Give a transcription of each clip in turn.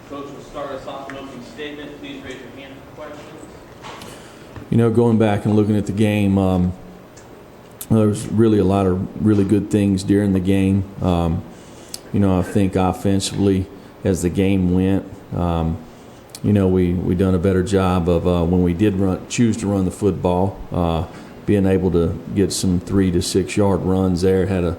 Coach will start us off an opening statement. Please raise your hand for questions. Going back and looking at the game, there was really a lot of really good things during the game. I think offensively, as the game went, we done a better job of when we did choose to run the football, being able to get some 3 to 6 yard runs there. Had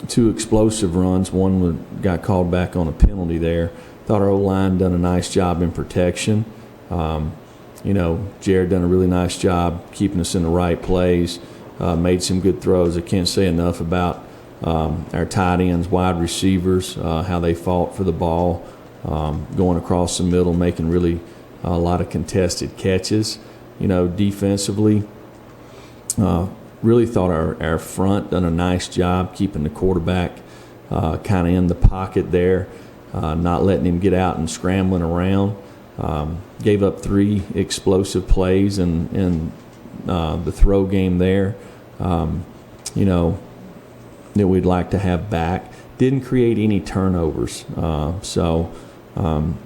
two explosive runs. One got called back on a penalty there. Thought our O-line done a nice job in protection. Jared done a really nice job keeping us in the right plays. Made some good throws. I can't say enough about our tight ends, wide receivers, how they fought for the ball, going across the middle, making really a lot of contested catches. Defensively, really thought our front done a nice job keeping the quarterback kind of in the pocket there, not letting him get out and scrambling around. Gave up 3 explosive plays in the throw game there, that we'd like to have back. Didn't create any turnovers, so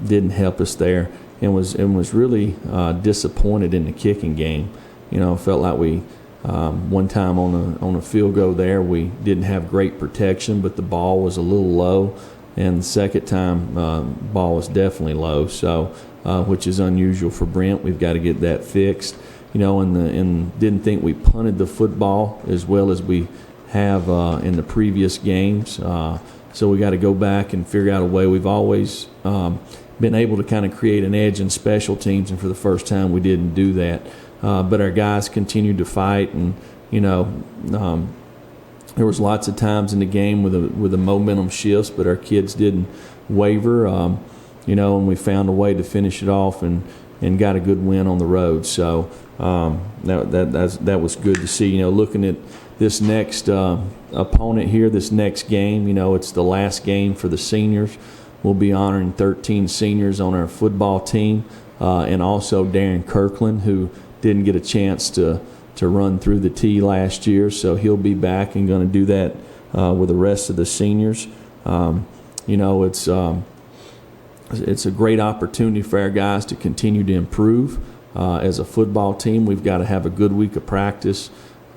didn't help us there, and was really disappointed in the kicking game. Felt like we one time on a field goal there, we didn't have great protection, but the ball was a little low, and the second time ball was definitely low, so which is unusual for Brent. We've got to get that fixed. And didn't think we punted the football as well as we have in the previous games. So we got to go back and figure out a way. We've always been able to kind of create an edge in special teams, and for the first time we didn't do that. But our guys continued to fight, and there was lots of times in the game with the momentum shifts, but our kids didn't waver. And we found a way to finish it off and got a good win on the road. So that was good to see. Looking at this next opponent here, this next game, it's the last game for the seniors. We'll be honoring 13 seniors on our football team, and also Darren Kirkland, who didn't get a chance to run through the tee last year, so he'll be back and going to do that with the rest of the seniors. It's a great opportunity for our guys to continue to improve as a football team. We've got to have a good week of practice.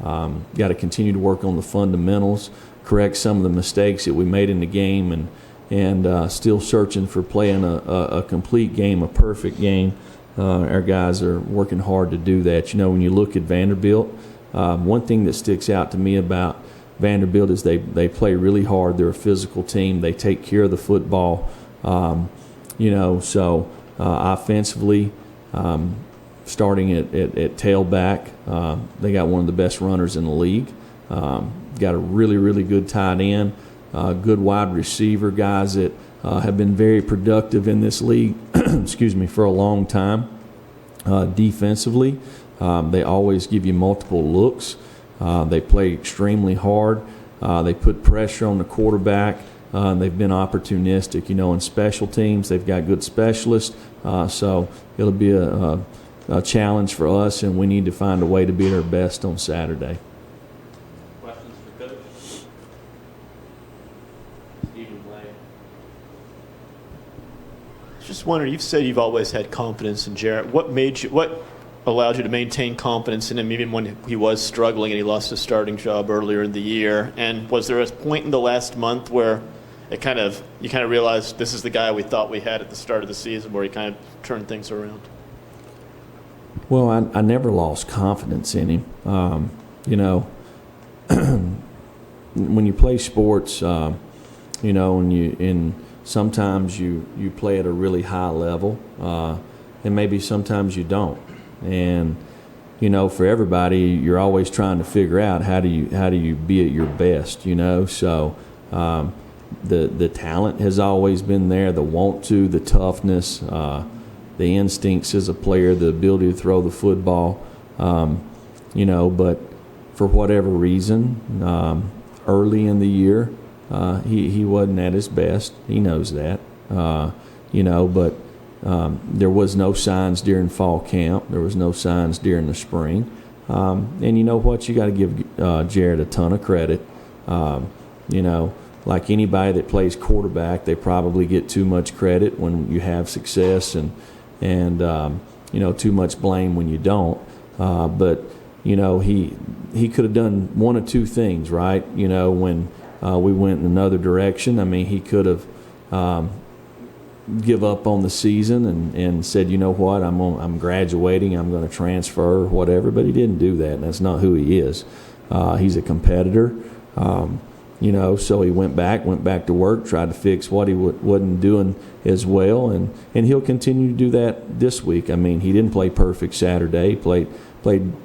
Got to continue to work on the fundamentals, correct some of the mistakes that we made in the game, and still searching for playing a complete game, a perfect game. Our guys are working hard to do that. When you look at Vanderbilt, one thing that sticks out to me about Vanderbilt is they play really hard. They're a physical team. They take care of the football. So offensively, starting at tailback, they got one of the best runners in the league. Got a really, really good tight end, good wide receiver, guys that have been very productive in this league, for a long time. Defensively, they always give you multiple looks. They play extremely hard. They put pressure on the quarterback. They've been opportunistic. In special teams, they've got good specialists. So it'll be a challenge for us, and we need to find a way to be at our best on Saturday. Questions for Coach? Stephen Blake. Just wondering, you've said you've always had confidence in Jarrett. What allowed you to maintain confidence in him even when he was struggling and he lost his starting job earlier in the year? And was there a point in the last month where you kind of realized this is the guy we thought we had at the start of the season, where he kind of turned things around? Well, I never lost confidence in him. When you play sports, and sometimes you play at a really high level, and maybe sometimes you don't. And for everybody, you're always trying to figure out how do you be at your best. So the talent has always been there, the want to, the toughness, the instincts as a player, the ability to throw the football. But for whatever reason, early in the year, he wasn't at his best. He knows that. But there was no signs during fall camp. There was no signs during the spring. And you know what? You got to give Jared a ton of credit. like anybody that plays quarterback, they probably get too much credit when you have success and too much blame when you don't. But he could have done one of two things, right? When we went in another direction, I mean, he could have give up on the season and said, you know what, I'm graduating, I'm going to transfer or whatever. But he didn't do that, and that's not who he is. He's a competitor. So he went back to work, tried to fix what he wasn't doing as well, and he'll continue to do that this week. I mean, he didn't play perfect Saturday. He played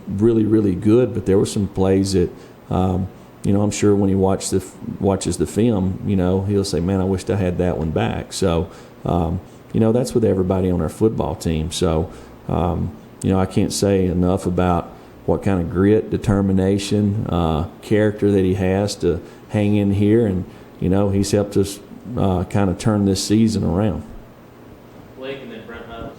really, really good, but there were some plays that, I'm sure when he watches the film, he'll say, man, I wished I had that one back. So, that's with everybody on our football team. So, I can't say enough about what kind of grit, determination, character that he has to hang in here, and he's helped us kind of turn this season around. Blake and then Brent Hubbs.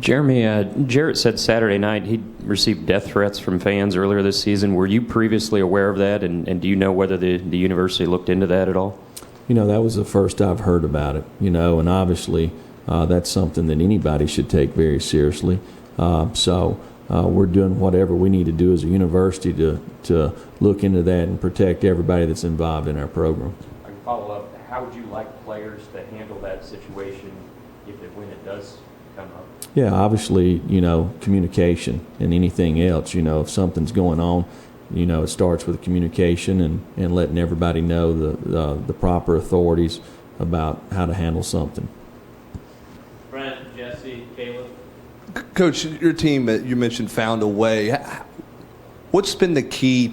Jeremy, Jarrett said Saturday night he received death threats from fans earlier this season. Were you previously aware of that, and do you know whether the university looked into that at all? That was the first I've heard about it, and obviously that's something that anybody should take very seriously. We're doing whatever we need to do as a university to look into that and protect everybody that's involved in our program. I can follow up. How would you like players to handle that situation when it does come up? Yeah, obviously, communication and anything else. If something's going on, it starts with communication and letting everybody know the proper authorities about how to handle something. Brent, Jesse, Caleb. Coach, your team, you mentioned, found a way. What's been the key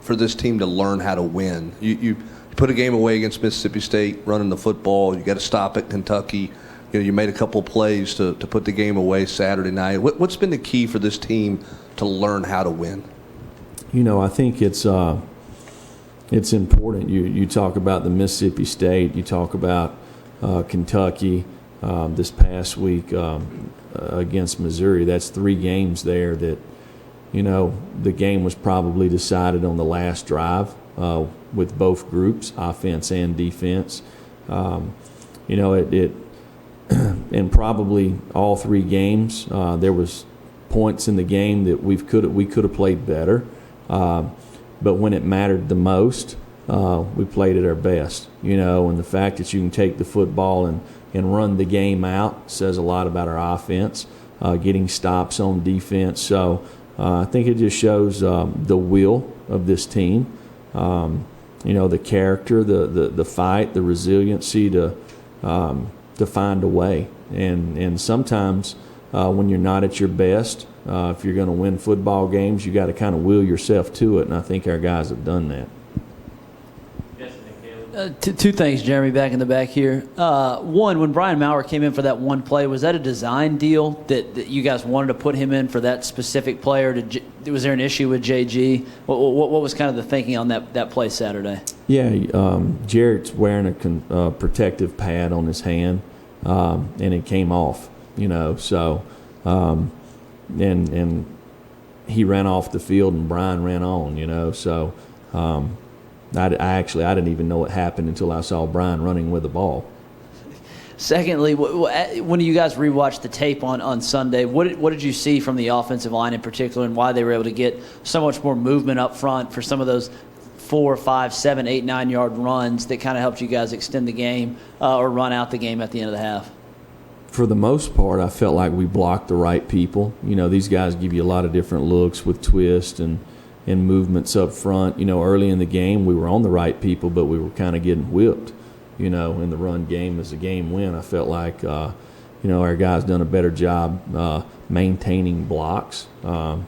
for this team to learn how to win? You put a game away against Mississippi State, running the football. You got to stop at Kentucky. You made a couple of plays to put the game away Saturday night. What's been the key for this team to learn how to win? I think it's important. You talk about the Mississippi State. You talk about Kentucky this past week against Missouri. That's 3 games there that, the game was probably decided on the last drive with both groups, offense and defense. And probably all 3 games, there was points in the game that we could have played better. But when it mattered the most, we played at our best. And the fact that you can take the football and run the game out says a lot about our offense, getting stops on defense. So I think it just shows the will of this team, the character, the fight, the resiliency to find a way. And sometimes when you're not at your best, if you're going to win football games, you got to kind of will yourself to it, and I think our guys have done that. Two things, Jeremy, back in the back here. One, when Brian Maurer came in for that one play, was that a design deal that you guys wanted to put him in for that specific player? Was there an issue with JG? What was kind of the thinking on that play Saturday? Yeah, Jarrett's wearing a protective pad on his hand, and it came off, so and he ran off the field and Brian ran on, so I didn't even know what happened until I saw Brian running with the ball. Secondly, when you guys rewatched the tape on Sunday, what did you see from the offensive line in particular, and why they were able to get so much more movement up front for some of those 4, 5, 7, 8, 9 yard runs that kind of helped you guys extend the game or run out the game at the end of the half? For the most part, I felt like we blocked the right people. These guys give you a lot of different looks with twist and movements up front. Early in the game, we were on the right people, but we were kind of getting whipped, in the run game as the game went. I felt like, our guys done a better job maintaining blocks, and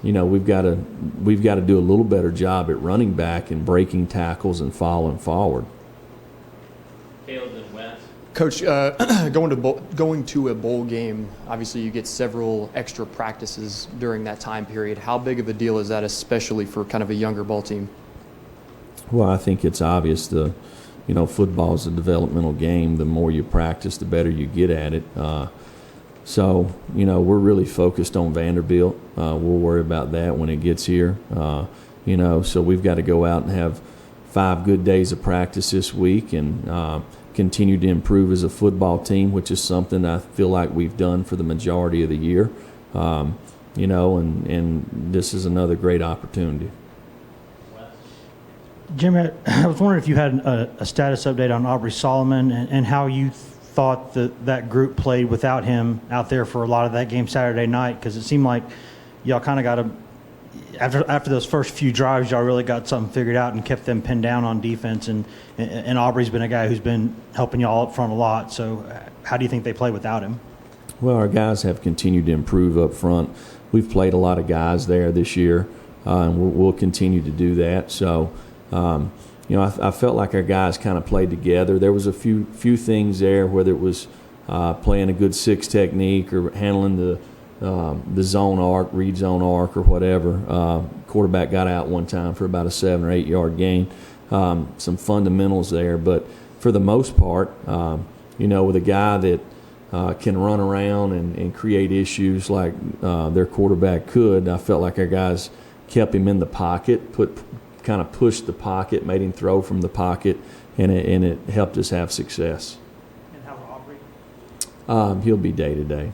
we've got to do a little better job at running back and breaking tackles and falling forward. Caleb and Wes. Coach, going to a bowl game, obviously you get several extra practices during that time period. How big of a deal is that, especially for kind of a younger ball team? Well, I think it's obvious. Football is a developmental game. The more you practice, the better you get at it. So, we're really focused on Vanderbilt. We'll worry about that when it gets here. So we've got to go out and have 5 good days of practice this week and continue to improve as a football team, which is something I feel like we've done for the majority of the year. And this is another great opportunity. Jim, I was wondering if you had a status update on Aubrey Solomon and how you thought that group played without him out there for a lot of that game Saturday night, because it seemed like y'all kind of got him after those first few drives. Y'all really got something figured out and kept them pinned down on defense, and Aubrey's been a guy who's been helping y'all up front a lot. So how do you think they play without him? Well, our guys have continued to improve up front. We've played a lot of guys there this year, and we'll continue to do that. So I felt like our guys kind of played together. There was a few things there, whether it was playing a good 6 technique or handling the zone arc, read zone arc, or whatever. Quarterback got out one time for about a 7 or 8 yard gain. Some fundamentals there, but for the most part, with a guy that can run around and create issues like their quarterback could, I felt like our guys kept him in the pocket, kind of pushed the pocket, made him throw from the pocket, and it helped us have success. And how's Aubrey? He'll be day to day.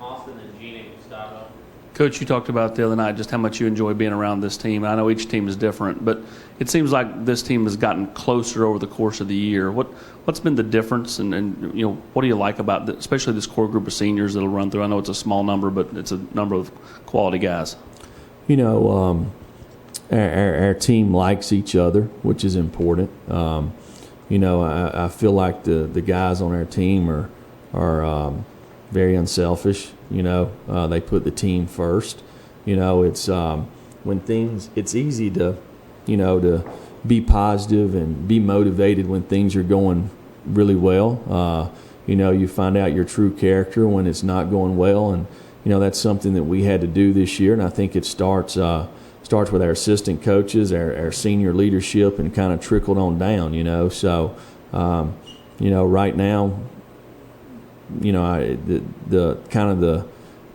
Austin and Gene and Gustavo. Coach, you talked about the other night just how much you enjoy being around this team. I know each team is different, but it seems like this team has gotten closer over the course of the year. What's been the difference, and what do you like about especially this core group of seniors that'll run through? I know it's a small number, but it's a number of quality guys. Our team likes each other, which is important. I feel like the guys on our team are very unselfish. They put the team first. It's it's easy to be positive and be motivated when things are going really well. You find out your true character when it's not going well, and that's something that we had to do this year, and I think it starts with our assistant coaches, our senior leadership, and kind of trickled on down. So right now,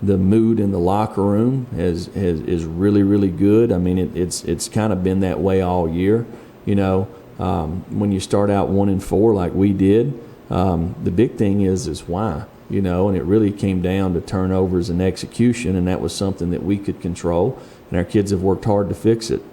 the mood in the locker room is really, really good. I mean, it's kind of been that way all year. When you start out 1-4 like we did, the big thing is why. And it really came down to turnovers and execution, and that was something that we could control, and our kids have worked hard to fix it.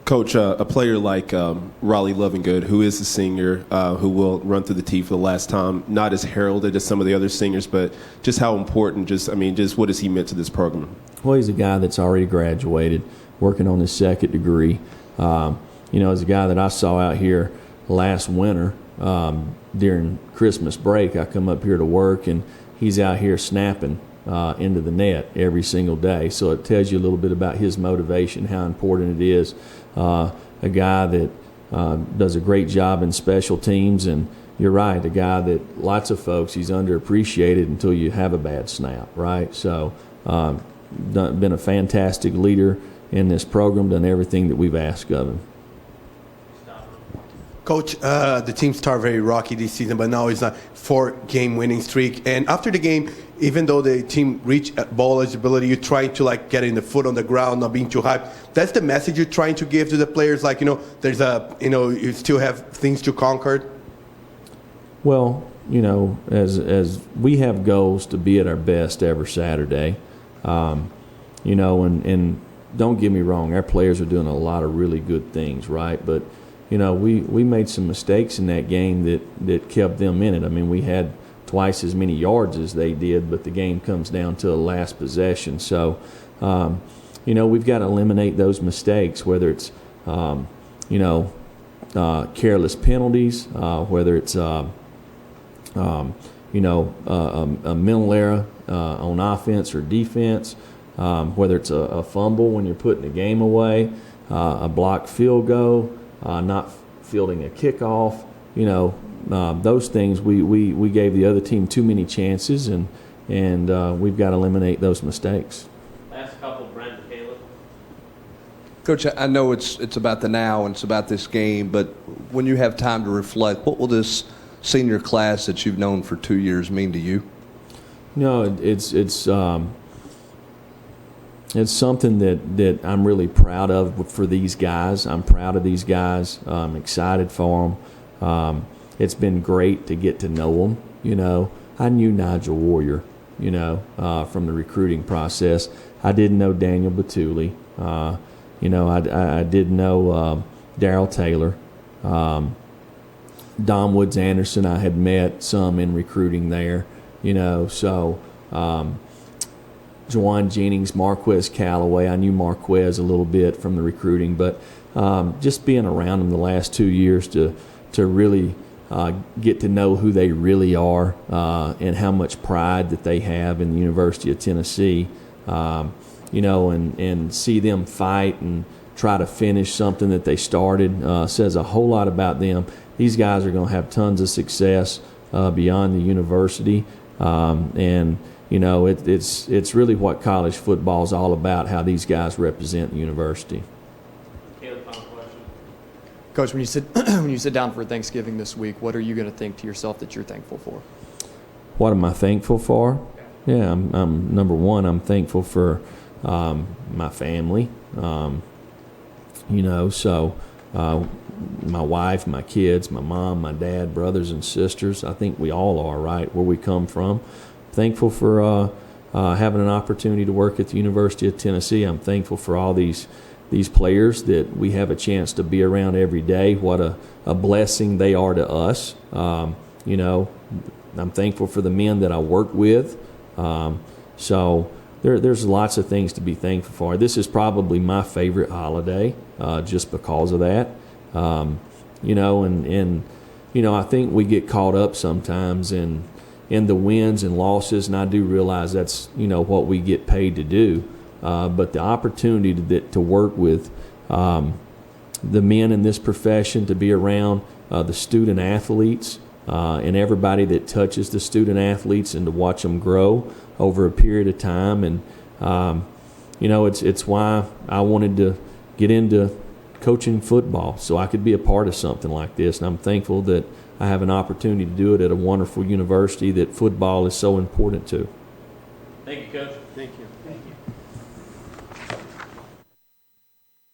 Coach, a player like Raleigh Lovingood, who is a senior, who will run through the T for the last time, not as heralded as some of the other seniors, but just how important, just what has he meant to this program? Well, he's a guy that's already graduated, working on his 2nd degree. As a guy that I saw out here last winter during Christmas break, I come up here to work, and he's out here snapping into the net every single day. So it tells you a little bit about his motivation, how important it is. A guy that does a great job in special teams, and you're right, a guy that lots of folks, he's underappreciated until you have a bad snap, right? So been a fantastic leader in this program, done everything that we've asked of him. Coach, the team started very rocky this season, but now it's a 4-game winning streak. And after the game, even though the team reached ball eligibility, you're trying to get in the foot on the ground, not being too hyped. That's the message you're trying to give to the players. There's you still have things to conquer. Well, as we have goals to be at our best every Saturday, and don't get me wrong, our players are doing a lot of really good things, right? But we made some mistakes in that game that kept them in it. I mean, we had twice as many yards as they did, but the game comes down to a last possession. So, we've got to eliminate those mistakes, whether it's, careless penalties, whether it's, a mental error on offense or defense, whether it's a fumble when you're putting the game away, a blocked field goal, not fielding a kickoff, those things we gave the other team too many chances, and we've got to eliminate those mistakes. Last couple, Brent and Caleb. Coach, I know it's about the now and it's about this game, but when you have time to reflect, what will this senior class that you've known for 2 years mean to you? It's it's something that I'm really proud of for these guys. I'm proud of these guys. I'm excited for them. It's been great to get to know them. You know, I knew Nigel Warrior, you know, from the recruiting process. I didn't know Daniel Batuli. You know, I did know Darryl Taylor. Don Woods Anderson I had met some in recruiting there, you know, so Juwan Jennings, Marquez Callaway. I knew Marquez a little bit from the recruiting, but just being around them the last 2 years to really get to know who they really are and how much pride that they have in the University of Tennessee, you know, and see them fight and try to finish something that they started says a whole lot about them. These guys are going to have tons of success beyond the university, and you know it's really what college football is all about. How these guys represent the university. Caleb, final question. Coach, when you sit down for Thanksgiving this week, what are you going to think to yourself that you're thankful for? What am I thankful for? Yeah, I'm number one. I'm thankful for my family. You know, so my wife, my kids, my mom, my dad, brothers and sisters. I think we all are, right, where we come from. Thankful for having an opportunity to work at the University of Tennessee. I'm thankful for all these players that we have a chance to be around every day. What a blessing they are to us. You know, I'm thankful for the men that I work with. So there's lots of things to be thankful for. This is probably my favorite holiday just because of that. You know, and you know, I think we get caught up sometimes in the wins and losses, and I do realize that's, you know, what we get paid to do. But the opportunity to work with the men in this profession, to be around the student athletes and everybody that touches the student athletes, and to watch them grow over a period of time, and you know, it's why I wanted to get into coaching football, so I could be a part of something like this. And I'm thankful that I have an opportunity to do it at a wonderful university that football is so important to. Thank you, Coach. Thank you.